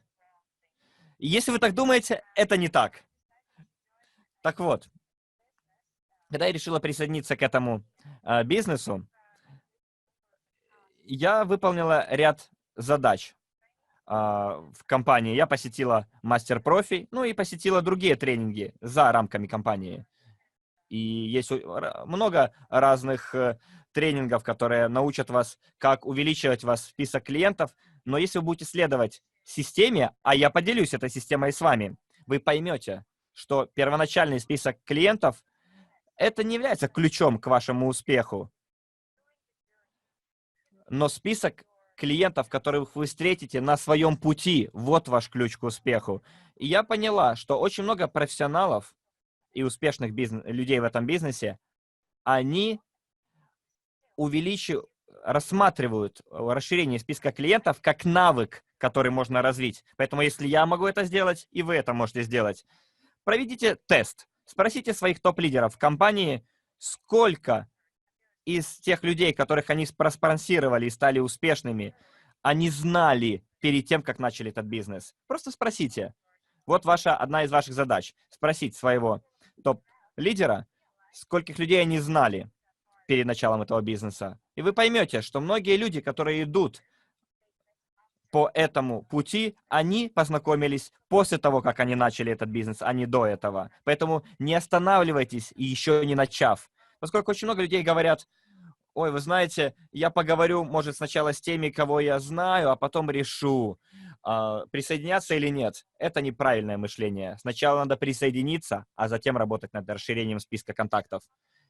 И если вы так думаете, это не так. Так вот, когда я решила присоединиться к этому бизнесу, я выполнила ряд задач в компании. Я посетила мастер-профи, ну и посетила другие тренинги за рамками компании. И есть много разных тренингов, которые научат вас, как увеличивать вас в список клиентов. Но если вы будете следовать системе, а я поделюсь этой системой с вами, вы поймете, что первоначальный список клиентов это не является ключом к вашему успеху. Но список клиентов, которых вы встретите на своем пути, вот ваш ключ к успеху. И я поняла, что очень много профессионалов и успешных людей в этом бизнесе, они рассматривают расширение списка клиентов как навык, который можно развить. Поэтому если я могу это сделать, и вы это можете сделать. Проведите тест. Спросите своих топ-лидеров в компании, сколько из тех людей, которых они проспонсировали и стали успешными, они знали перед тем, как начали этот бизнес. Просто спросите. Вот одна из ваших задач. Спросить своего топ-лидера, скольких людей они знали перед началом этого бизнеса. И вы поймете, что многие люди, которые идут по этому пути, они познакомились после того, как они начали этот бизнес, а не до этого. Поэтому не останавливайтесь, и еще не начав. Поскольку очень много людей говорят, ой, вы знаете, я поговорю, может, сначала с теми, кого я знаю, а потом решу, присоединяться или нет. Это неправильное мышление. Сначала надо присоединиться, а затем работать над расширением списка контактов.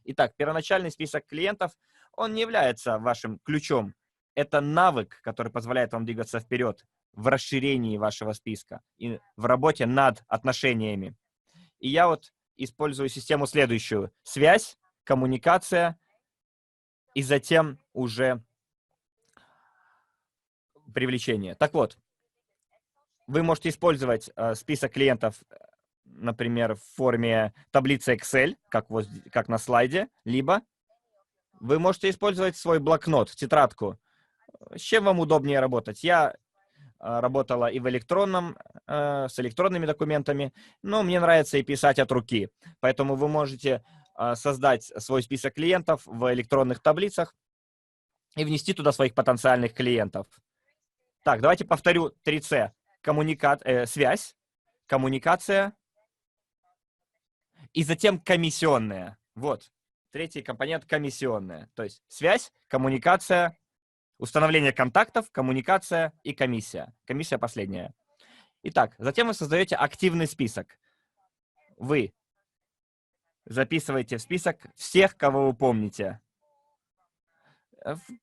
Итак, первоначальный список клиентов, он не является вашим ключом. Это навык, который позволяет вам двигаться вперед в расширении вашего списка и в работе над отношениями. И я вот использую систему следующую. Связь, коммуникация и затем уже привлечение. Так вот, вы можете использовать список клиентов, например, в форме таблицы Excel, как на слайде, либо вы можете использовать свой блокнот, тетрадку. С чем вам удобнее работать? Я работала и с электронными документами, но мне нравится и писать от руки. Поэтому вы можете создать свой список клиентов в электронных таблицах и внести туда своих потенциальных клиентов. Так, давайте повторю 3C. Связь, коммуникация и затем комиссионная. Вот, третий компонент — комиссионная. То есть связь, коммуникация, установление контактов, коммуникация и комиссия. Комиссия последняя. Итак, затем вы создаете активный список. Вы записываете в список всех, кого вы помните.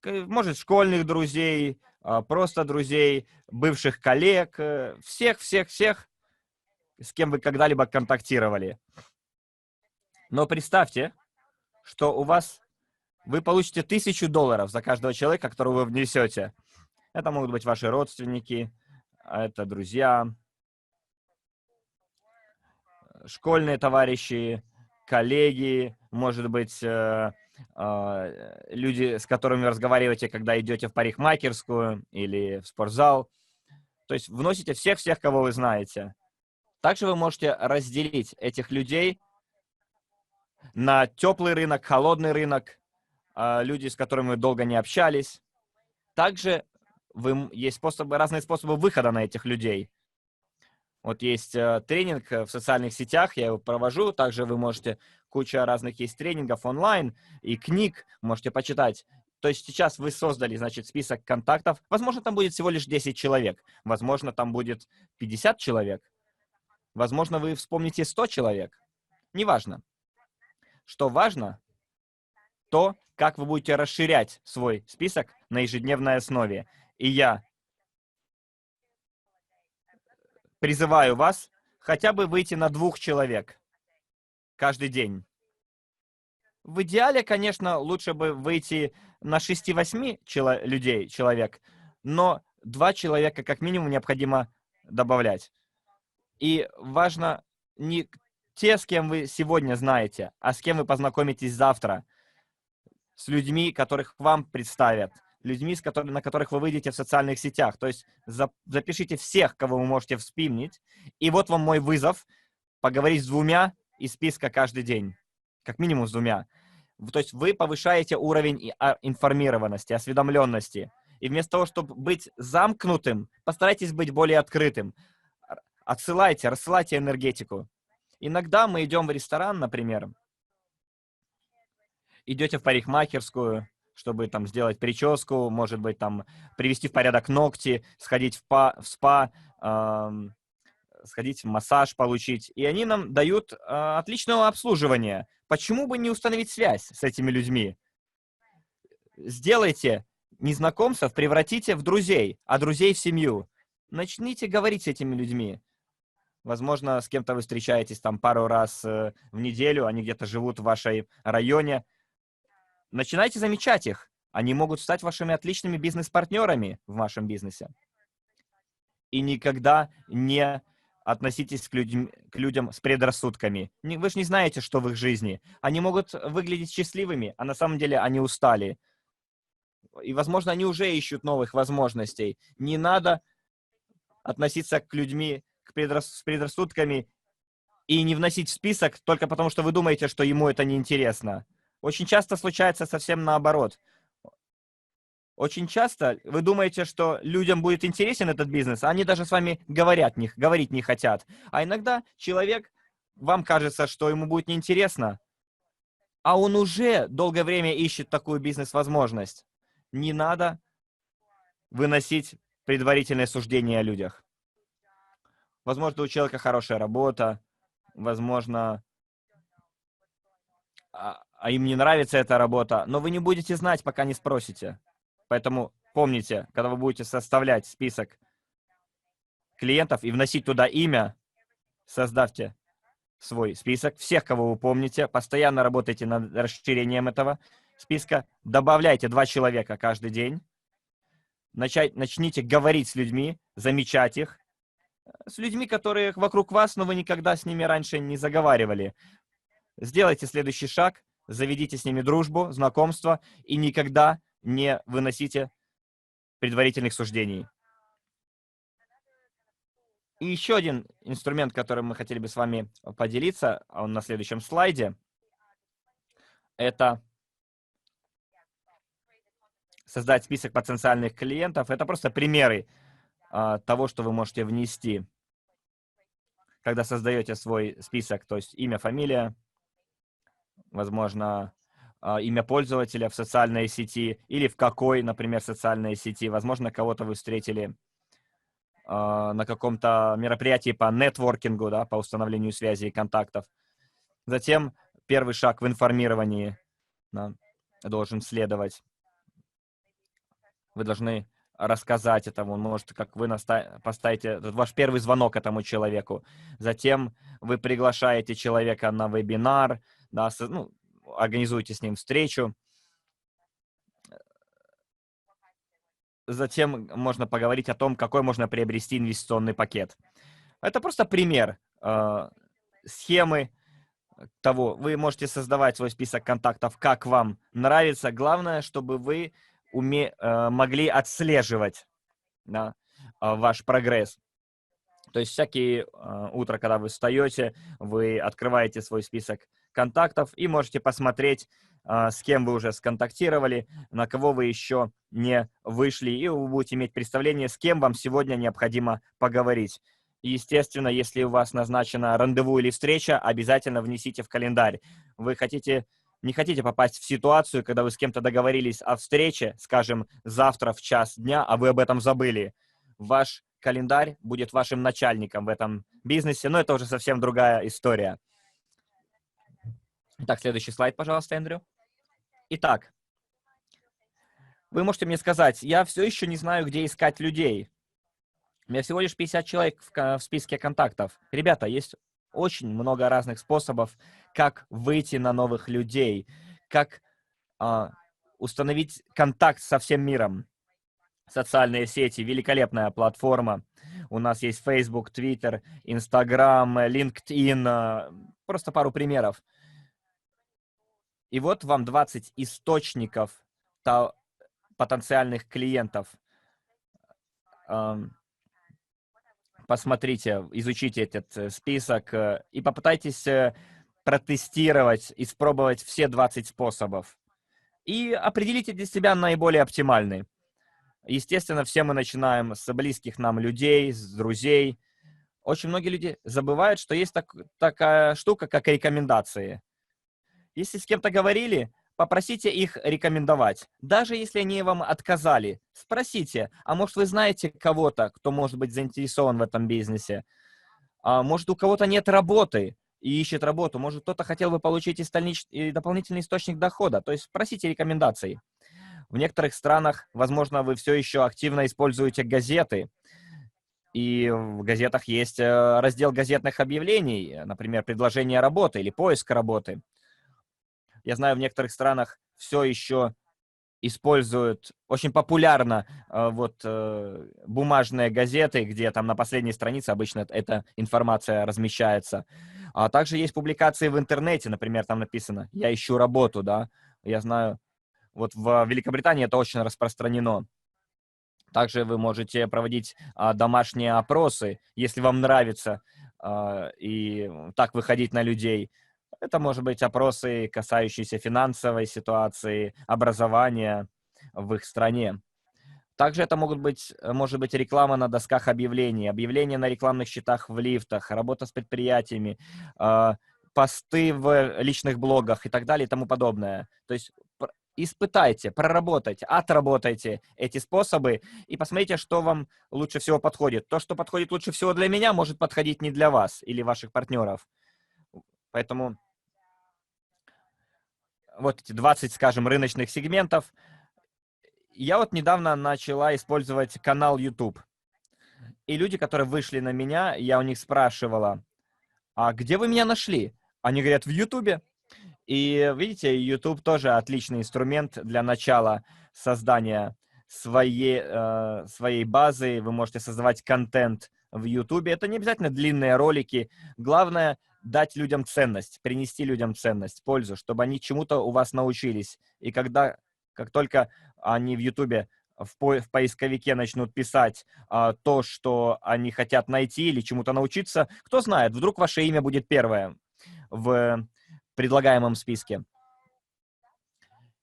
Может, школьных друзей, просто друзей, бывших коллег, всех, с кем вы когда-либо контактировали. Но представьте, что вы получите $1000 за каждого человека, которого вы внесете. Это могут быть ваши родственники, это друзья, школьные товарищи, коллеги, может быть, люди, с которыми вы разговариваете, когда идете в парикмахерскую или в спортзал. То есть вносите всех, кого вы знаете. Также вы можете разделить этих людей на теплый рынок, холодный рынок, люди, с которыми вы долго не общались. Также есть разные способы выхода на этих людей. Вот есть тренинг в социальных сетях, я его провожу. Также вы можете, куча разных есть тренингов онлайн и книг можете почитать. То есть сейчас вы создали, значит, список контактов. Возможно, там будет всего лишь 10 человек. Возможно, там будет 50 человек. Возможно, вы вспомните 100 человек. Неважно. что важно, то, как вы будете расширять свой список на ежедневной основе. И я призываю вас хотя бы выйти на 2 человек каждый день. В идеале, конечно, лучше бы выйти на 6-8 человек, но 2 человека как минимум необходимо добавлять. И важно не те, с кем вы сегодня знаете, а с кем вы познакомитесь завтра, с людьми, которых вам представят, людьми, на которых вы выйдете в социальных сетях. То есть запишите всех, кого вы можете вспомнить. И вот вам мой вызов поговорить с 2 из списка каждый день. Как минимум с 2. То есть вы повышаете уровень информированности, осведомленности. И вместо того, чтобы быть замкнутым, постарайтесь быть более открытым. Рассылайте энергетику. Иногда мы идем в ресторан, например, идете в парикмахерскую, чтобы там сделать прическу, может быть, там привести в порядок ногти, сходить в спа, сходить в массаж получить. И они нам дают отличное обслуживание. Почему бы не установить связь с этими людьми? Сделайте незнакомцев, превратите в друзей, а друзей в семью. Начните говорить с этими людьми. Возможно, с кем-то вы встречаетесь там пару раз в неделю, они где-то живут в вашем районе. Начинайте замечать их. Они могут стать вашими отличными бизнес-партнерами в вашем бизнесе. И никогда не относитесь к людям с предрассудками. Вы же не знаете, что в их жизни. Они могут выглядеть счастливыми, а на самом деле они устали. И, возможно, они уже ищут новых возможностей. Не надо относиться к людьми с предрассудками и не вносить в список только потому, что вы думаете, что ему это неинтересно. Очень часто случается совсем наоборот. Очень часто вы думаете, что людям будет интересен этот бизнес, а они даже с вами говорить не хотят. А иногда человек, вам кажется, что ему будет неинтересно, а он уже долгое время ищет такую бизнес-возможность. Не надо выносить предварительное суждение о людях. Возможно, у человека хорошая работа, возможно, им не нравится эта работа, но вы не будете знать, пока не спросите. Поэтому помните, когда вы будете составлять список клиентов и вносить туда имя, создавте свой список всех, кого вы помните, постоянно работайте над расширением этого списка, добавляйте 2 человека каждый день, начните говорить с людьми, замечать их, с людьми, которые вокруг вас, но вы никогда с ними раньше не заговаривали. Сделайте следующий шаг, заведите с ними дружбу, знакомство и никогда не выносите предварительных суждений. И еще один инструмент, которым мы хотели бы с вами поделиться, он на следующем слайде, это создать список потенциальных клиентов. Это просто примеры того, что вы можете внести, когда создаете свой список, то есть имя, фамилия, возможно, имя пользователя в социальной сети или в какой, например, социальной сети. Возможно, кого-то вы встретили на каком-то мероприятии по нетворкингу, да, по установлению связей и контактов. Затем первый шаг в информировании, да, должен следовать. Вы должны рассказать этому, может, как вы поставите ваш первый звонок этому человеку. Затем вы приглашаете человека на вебинар, да, организуете с ним встречу. Затем можно поговорить о том, какой можно приобрести инвестиционный пакет. Это просто пример схемы того. Вы можете создавать свой список контактов, как вам нравится. Главное, чтобы вы могли отслеживать, да, ваш прогресс. То есть всякие утро, когда вы встаете, вы открываете свой список контактов и можете посмотреть, с кем вы уже сконтактировали, на кого вы еще не вышли, и вы будете иметь представление, с кем вам сегодня необходимо поговорить. И, естественно, если у вас назначено рандеву или встреча, обязательно внесите в календарь. Вы не хотите попасть в ситуацию, когда вы с кем-то договорились о встрече, скажем, завтра в час дня, а вы об этом забыли. Ваш календарь будет вашим начальником в этом бизнесе, но это уже совсем другая история. Так, следующий слайд, пожалуйста, Эндрю. Итак, вы можете мне сказать, я все еще не знаю, где искать людей. У меня всего лишь 50 человек в списке контактов. Ребята, есть очень много разных способов, как выйти на новых людей, как установить контакт со всем миром. Социальные сети, великолепная платформа. У нас есть Facebook, Twitter, Instagram, LinkedIn. Просто пару примеров. И вот вам 20 источников потенциальных клиентов. Посмотрите, изучите этот список и попытайтесь протестировать, испробовать все 20 способов. И определите для себя наиболее оптимальный. Естественно, все мы начинаем с близких нам людей, с друзей. Очень многие люди забывают, что есть такая штука, как рекомендации. Если с кем-то говорили, попросите их рекомендовать. Даже если они вам отказали, спросите, а может вы знаете кого-то, кто может быть заинтересован в этом бизнесе? А может у кого-то нет работы и ищет работу? Может кто-то хотел бы получить и дополнительный источник дохода? То есть спросите рекомендаций. В некоторых странах, возможно, вы все еще активно используете газеты. И в газетах есть раздел газетных объявлений, например, предложение работы или поиск работы. Я знаю, в некоторых странах все еще используют очень популярно бумажные газеты, где там на последней странице обычно эта информация размещается. А также есть публикации в интернете, например, там написано «Я ищу работу», да. Я знаю, вот в Великобритании это очень распространено. Также вы можете проводить домашние опросы, если вам нравится, и так выходить на людей. Это может быть опросы, касающиеся финансовой ситуации, образования в их стране. Также это может быть реклама на досках объявлений, объявления на рекламных счетах в лифтах, работа с предприятиями, посты в личных блогах и так далее и тому подобное. То есть испытайте, проработайте, отработайте эти способы и посмотрите, что вам лучше всего подходит. То, что подходит лучше всего для меня, может подходить не для вас или ваших партнеров. Поэтому вот эти 20, скажем, рыночных сегментов. Я вот недавно начала использовать канал YouTube. И люди, которые вышли на меня, я у них спрашивала, а где вы меня нашли? Они говорят, в YouTube. И видите, YouTube тоже отличный инструмент для начала создания своей базы. Вы можете создавать контент в YouTube. Это не обязательно длинные ролики. Главное дать людям ценность, принести людям ценность, пользу, чтобы они чему-то у вас научились. И как только они в YouTube в поисковике начнут писать то, что они хотят найти или чему-то научиться, кто знает, вдруг ваше имя будет первое в предлагаемом списке.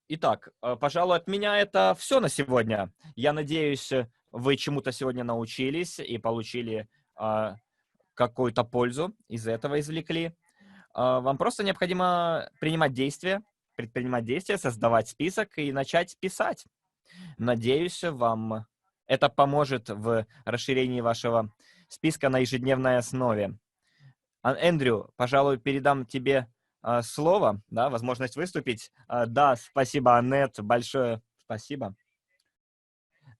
Итак, пожалуй, от меня это все на сегодня. Я надеюсь, вы чему-то сегодня научились и получили какую-то пользу из этого извлекли. Вам просто необходимо предпринимать действия, создавать список и начать писать. Надеюсь, вам это поможет в расширении вашего списка на ежедневной основе. Эндрю, пожалуй, передам тебе слово, да, возможность выступить. Да, спасибо, Аннет, большое спасибо.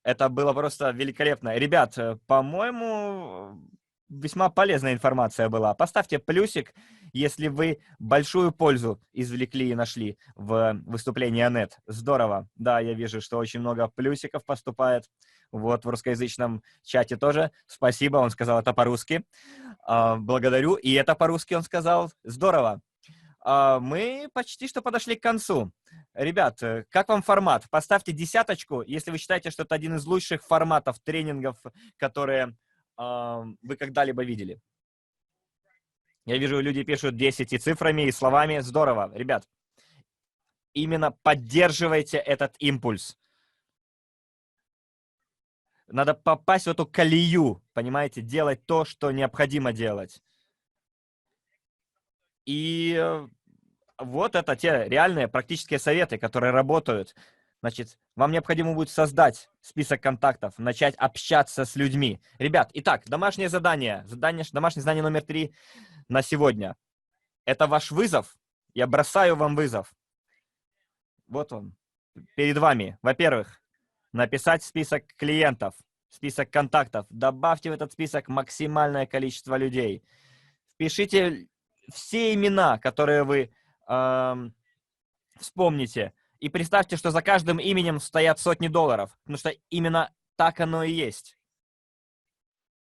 Это было просто великолепно. Ребят, по-моему, весьма полезная информация была. Поставьте плюсик, если вы большую пользу извлекли и нашли в выступлении Аннет. Здорово. Да, я вижу, что очень много плюсиков поступает. Вот в русскоязычном чате тоже. Спасибо, он сказал это по-русски. Благодарю. И это по-русски он сказал. Здорово. Мы почти что подошли к концу. Ребят, как вам формат? Поставьте 10, если вы считаете, что это один из лучших форматов тренингов, которые вы когда-либо видели. Я вижу, люди пишут 10 и цифрами, и словами. Здорово. Ребят, именно поддерживайте этот импульс. Надо попасть в эту колею, понимаете, делать то, что необходимо делать. И вот это те реальные практические советы, которые работают. Значит, вам необходимо будет создать список контактов, начать общаться с людьми. Ребят, итак, домашнее задание. Домашнее задание номер 3 на сегодня. Это ваш вызов. Я бросаю вам вызов. Вот он, перед вами. Во-первых, написать список клиентов, список контактов. Добавьте в этот список максимальное количество людей. Впишите все имена, которые вы вспомните. И представьте, что за каждым именем стоят сотни долларов. Потому что именно так оно и есть.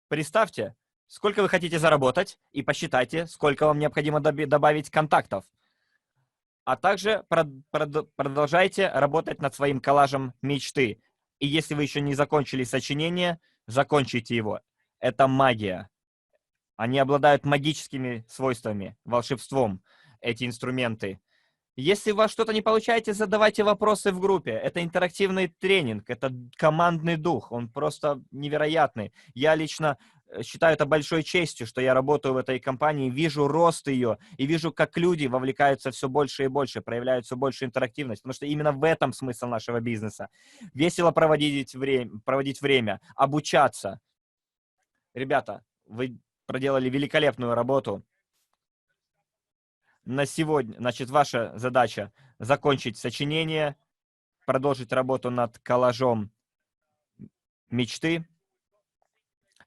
Представьте, сколько вы хотите заработать, и посчитайте, сколько вам необходимо добавить контактов. А также продолжайте работать над своим коллажем мечты. И если вы еще не закончили сочинение, закончите его. Это магия. Они обладают магическими свойствами, волшебством, эти инструменты. Если у вас что-то не получаете, задавайте вопросы в группе. Это интерактивный тренинг, это командный дух, он просто невероятный. Я лично считаю это большой честью, что я работаю в этой компании, вижу рост ее и вижу, как люди вовлекаются все больше и больше, проявляют все больше интерактивность, потому что именно в этом смысл нашего бизнеса. Весело проводить время, обучаться. Ребята, вы проделали великолепную работу. На сегодня, значит, ваша задача закончить сочинение, продолжить работу над коллажом мечты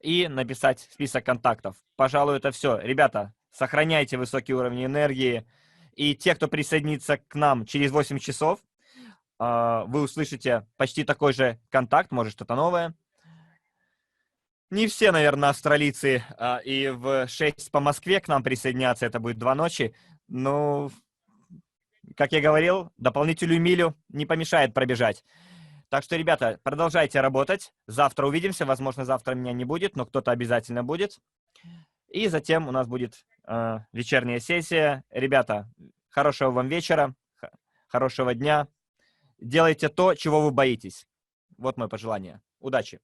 и написать список контактов. Пожалуй, это все. Ребята, сохраняйте высокий уровень энергии. И те, кто присоединится к нам через 8 часов, вы услышите почти такой же контакт, может, что-то новое. Не все, наверное, австралийцы и в 6 по Москве к нам присоединятся, это будет 2 ночи. Ну, как я говорил, дополнительную милю не помешает пробежать. Так что, ребята, продолжайте работать. Завтра увидимся. Возможно, завтра меня не будет, но кто-то обязательно будет. И затем у нас будет вечерняя сессия. Ребята, хорошего вам вечера, хорошего дня. Делайте то, чего вы боитесь. Вот мое пожелание. Удачи!